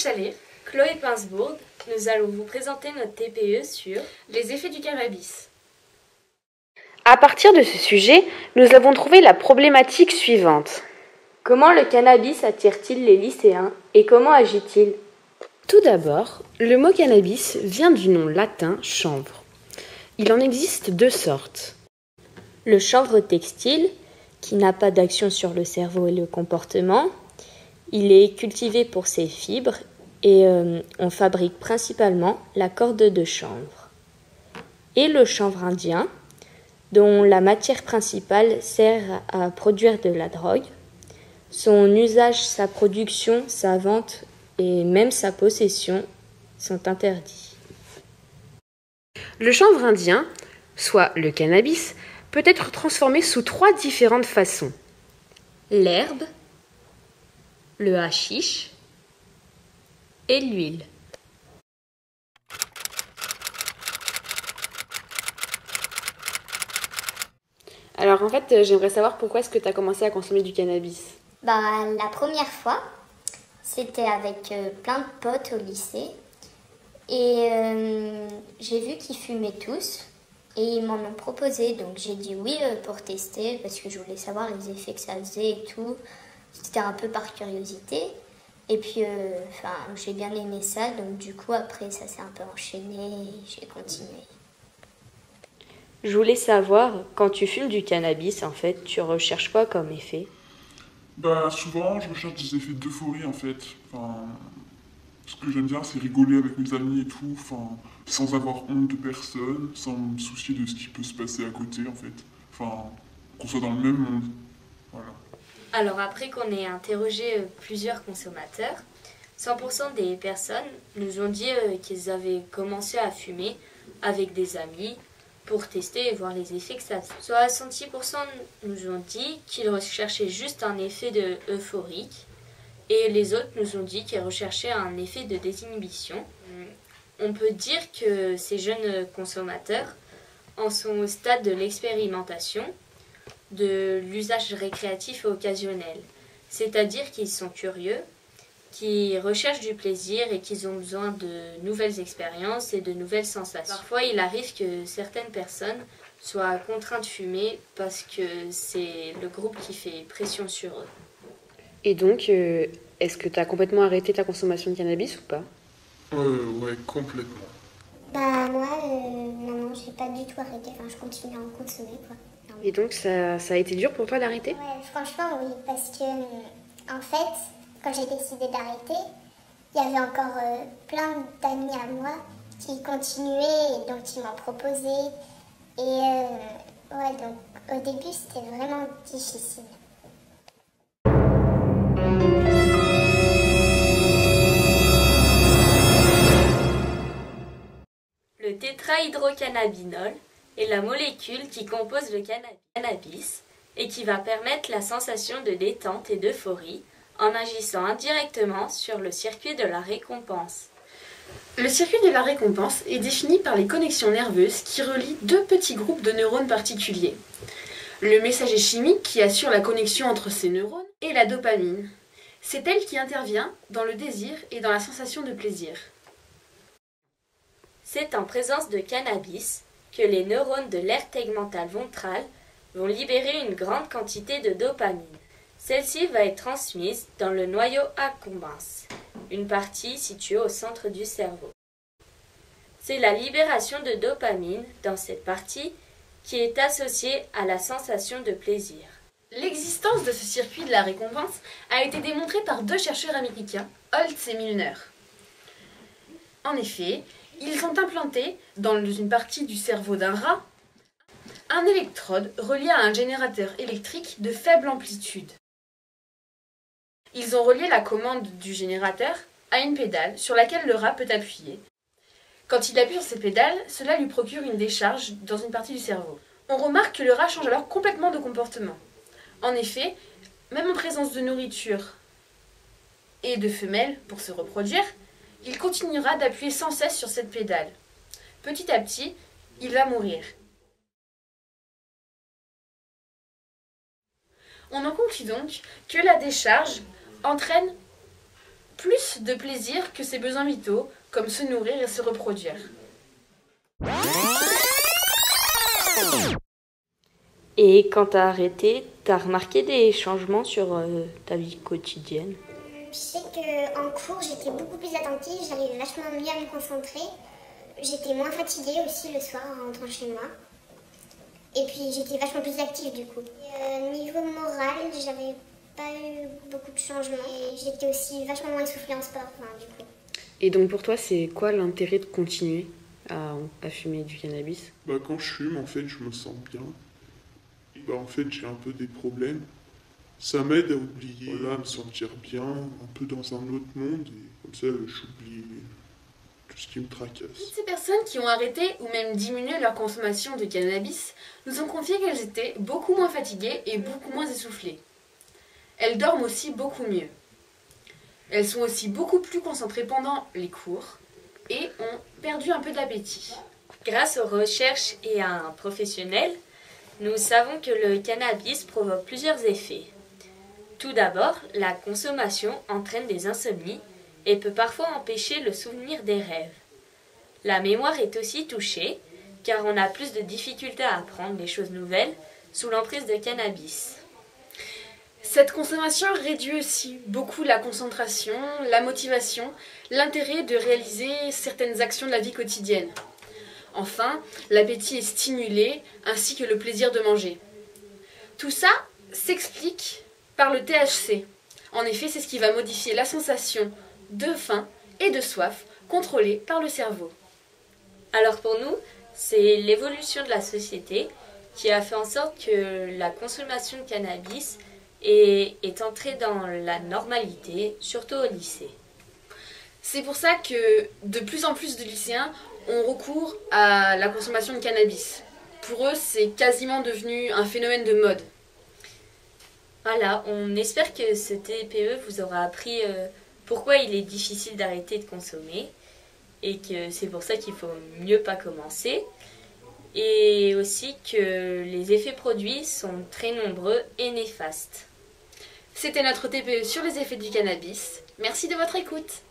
Chalet, Chloé Pinsbourg, nous allons vous présenter notre TPE sur les effets du cannabis. À partir de ce sujet, nous avons trouvé la problématique suivante. Comment le cannabis attire-t-il les lycéens et comment agit-il ? Tout d'abord, le mot cannabis vient du nom latin chanvre. Il en existe deux sortes. Le chanvre textile, qui n'a pas d'action sur le cerveau et le comportement, il est cultivé pour ses fibres et on fabrique principalement la corde de chanvre. Et le chanvre indien, dont la matière principale sert à produire de la drogue. Son usage, sa production, sa vente et même sa possession sont interdits. Le chanvre indien, soit le cannabis, peut être transformé sous trois différentes façons. L'herbe, le hashish et l'huile. Alors en fait, j'aimerais savoir pourquoi est-ce que tu as commencé à consommer du cannabis ? La première fois, c'était avec plein de potes au lycée. Et j'ai vu qu'ils fumaient tous. Et ils m'en ont proposé. Donc j'ai dit oui pour tester. Parce que je voulais savoir les effets que ça faisait et tout. C'était un peu par curiosité. Et puis j'ai bien aimé ça. Donc du coup après ça s'est un peu enchaîné. Et j'ai continué. Je voulais savoir, quand tu fumes du cannabis, en fait, tu recherches quoi comme effet ? Souvent, je recherche des effets d'euphorie, en fait. Ce que j'aime bien, c'est rigoler avec mes amis et tout, sans avoir honte de personne, sans me soucier de ce qui peut se passer à côté, en fait. Qu'on soit dans le même monde. Voilà. Alors après qu'on ait interrogé plusieurs consommateurs, 100% des personnes nous ont dit qu'ils avaient commencé à fumer avec des amis, pour tester et voir les effets que ça faisait. 66% nous ont dit qu'ils recherchaient juste un effet euphorique et les autres nous ont dit qu'ils recherchaient un effet de désinhibition. On peut dire que ces jeunes consommateurs en sont au stade de l'expérimentation, de l'usage récréatif et occasionnel. C'est-à-dire qu'ils sont curieux, qui recherchent du plaisir et qui ont besoin de nouvelles expériences et de nouvelles sensations. Parfois, il arrive que certaines personnes soient contraintes de fumer parce que c'est le groupe qui fait pression sur eux. Et donc, est-ce que tu as complètement arrêté ta consommation de cannabis ou pas ? Ouais, complètement. Non, j'ai pas du tout arrêté. Je continue à en consommer, quoi. Et donc, ça a été dur pour toi d'arrêter ? Ouais, franchement, oui, parce que, en fait, quand j'ai décidé d'arrêter, il y avait encore plein d'amis à moi qui continuaient et donc ils m'en proposaient. Et donc au début, c'était vraiment difficile. Le tétrahydrocannabinol est la molécule qui compose le cannabis et qui va permettre la sensation de détente et d'euphorie en agissant indirectement sur le circuit de la récompense. Le circuit de la récompense est défini par les connexions nerveuses qui relient deux petits groupes de neurones particuliers. Le messager chimique qui assure la connexion entre ces neurones et la dopamine. C'est elle qui intervient dans le désir et dans la sensation de plaisir. C'est en présence de cannabis que les neurones de l'aire tegmentale ventrale vont libérer une grande quantité de dopamine. Celle-ci va être transmise dans le noyau accumbens, une partie située au centre du cerveau. C'est la libération de dopamine dans cette partie qui est associée à la sensation de plaisir. L'existence de ce circuit de la récompense a été démontrée par deux chercheurs américains, Holtz et Milner. En effet, ils ont implanté dans une partie du cerveau d'un rat un électrode relié à un générateur électrique de faible amplitude. Ils ont relié la commande du générateur à une pédale sur laquelle le rat peut appuyer. Quand il appuie sur cette pédale, cela lui procure une décharge dans une partie du cerveau. On remarque que le rat change alors complètement de comportement. En effet, même en présence de nourriture et de femelles pour se reproduire, il continuera d'appuyer sans cesse sur cette pédale. Petit à petit, il va mourir. On en conclut donc que la décharge entraîne plus de plaisir que ses besoins vitaux, comme se nourrir et se reproduire. Et quand t'as arrêté, t'as remarqué des changements sur ta vie quotidienne? Je sais qu'en cours, j'étais beaucoup plus attentive, j'arrivais vachement mieux à me concentrer. J'étais moins fatiguée aussi le soir en rentrant chez moi. Et puis j'étais vachement plus active du coup. Niveau moral, j'avais pas eu beaucoup de changements. Et j'étais aussi vachement moins essoufflée en sport, du coup. Et donc pour toi, c'est quoi l'intérêt de continuer à fumer du cannabis? Quand je fume, en fait, je me sens bien. En fait, j'ai un peu des problèmes. Ça m'aide à oublier, à me sentir bien, un peu dans un autre monde. Et comme ça, j'oublie tout ce qui me tracasse. Toutes ces personnes qui ont arrêté ou même diminué leur consommation de cannabis nous ont confié qu'elles étaient beaucoup moins fatiguées et beaucoup moins essoufflées. Elles dorment aussi beaucoup mieux. Elles sont aussi beaucoup plus concentrées pendant les cours et ont perdu un peu d'appétit. Grâce aux recherches et à un professionnel, nous savons que le cannabis provoque plusieurs effets. Tout d'abord, la consommation entraîne des insomnies et peut parfois empêcher le souvenir des rêves. La mémoire est aussi touchée, car on a plus de difficultés à apprendre des choses nouvelles sous l'emprise de cannabis. Cette consommation réduit aussi beaucoup la concentration, la motivation, l'intérêt de réaliser certaines actions de la vie quotidienne. Enfin, l'appétit est stimulé, ainsi que le plaisir de manger. Tout ça s'explique par le THC. En effet, c'est ce qui va modifier la sensation de faim et de soif contrôlée par le cerveau. Alors pour nous, c'est l'évolution de la société qui a fait en sorte que la consommation de cannabis est entrée dans la normalité, surtout au lycée. C'est pour ça que de plus en plus de lycéens ont recours à la consommation de cannabis. Pour eux, c'est quasiment devenu un phénomène de mode. Voilà, on espère que ce TPE vous aura appris pourquoi il est difficile d'arrêter de consommer et que c'est pour ça qu'il faut mieux pas commencer. Et aussi que les effets produits sont très nombreux et néfastes. C'était notre TPE sur les effets du cannabis. Merci de votre écoute.